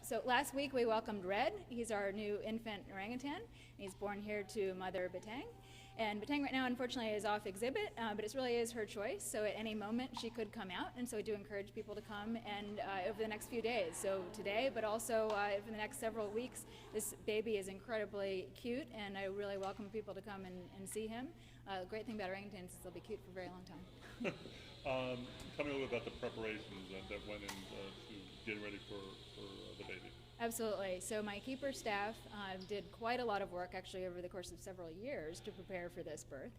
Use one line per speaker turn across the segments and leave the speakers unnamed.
So last week we welcomed Red. He's our new infant orangutan. He's born here to Mother Batang. And Batang right now, unfortunately, is off exhibit, but it really is her choice. So at any moment she could come out, and so we do encourage people to come and over the next few days. So today, but also for the next several weeks, this baby is incredibly cute, and I really welcome people to come and see him. The great thing about orangutans is they'll be cute for a very long time.
Tell me a little about the preparations that went into getting ready for the baby.
Absolutely. So my keeper staff did quite a lot of work actually over the course of several years to prepare for this birth.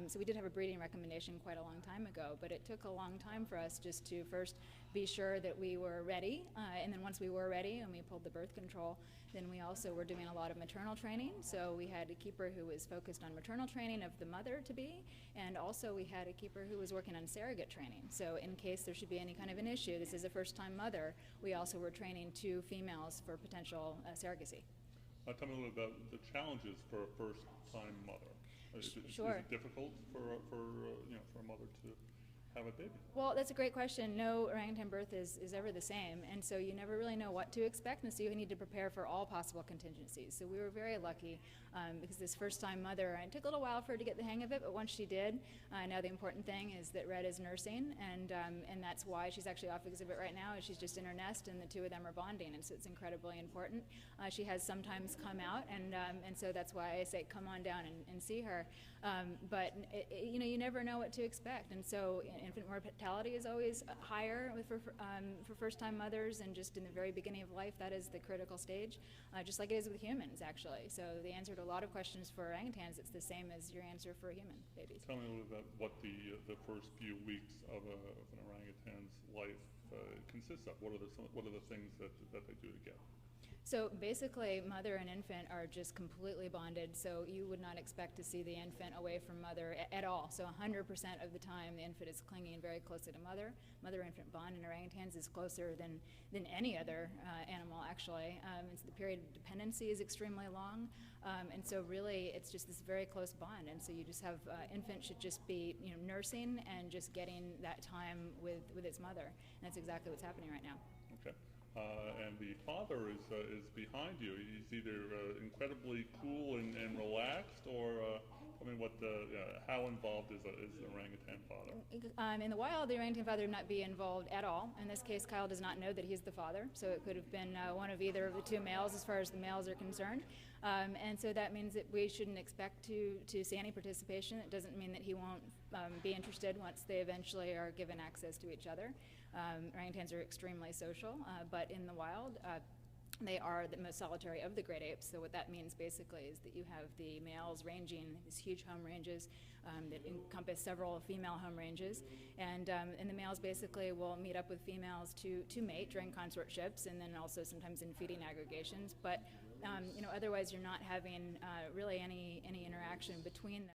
So we did have a breeding recommendation quite a long time ago, but it took a long time for us just to first be sure that we were ready, and then once we were ready and we pulled the birth control, then we also were doing a lot of maternal training. So we had a keeper who was focused on maternal training of the mother-to-be, and also we had a keeper who was working on surrogate training. So in case there should be any kind of an issue, this is a first-time mother, we also were training 2 females for potential surrogacy.
Tell me a little about the challenges for a first-time mother.
Sure.
Is it difficult for a mother to have a baby?
Well, that's a great question. No orangutan birth is ever the same, and so you never really know what to expect, and so you need to prepare for all possible contingencies. So we were very lucky because this first-time mother, it took a little while for her to get the hang of it, but once she did, now the important thing is that Red is nursing, and that's why she's actually off exhibit right now. She's just in her nest, and the 2 of them are bonding, and so it's incredibly important. She has sometimes come out, and so that's why I say come on down and see her. But you never know what to expect, and so infant mortality is always higher for first-time mothers, and just in the very beginning of life, that is the critical stage, just like it is with humans, actually. So the answer to a lot of questions for orangutans, it's the same as your answer for human babies.
Tell me a little about what the first few weeks of an orangutan's life consists of. What are the things that they do together?
So basically, mother and infant are just completely bonded, so you would not expect to see the infant away from mother at all. So 100% of the time, the infant is clinging very closely to mother. Mother-infant bond in orangutans is closer than any other animal, actually. And so the period of dependency is extremely long, and so really it's just this very close bond. And so you just have, infant should just be nursing and just getting that time with its mother. And that's exactly what's happening right now.
Okay. And the father is behind you. He's either incredibly cool and relaxed, or how involved is an orangutan father?
In the wild, the orangutan father would not be involved at all. In this case, Kyle does not know that he's the father, so it could have been one of either of the 2 males as far as the males are concerned. And so that means that we shouldn't expect to see any participation. It doesn't mean that he won't be interested once they eventually are given access to each other. Orangutans are extremely social, but in the wild, they are the most solitary of the great apes. So what that means basically is that you have the males ranging these huge home ranges that encompass several female home ranges, and the males basically will meet up with females to mate during consortships, and then also sometimes in feeding aggregations. But otherwise you're not having really any interaction between them.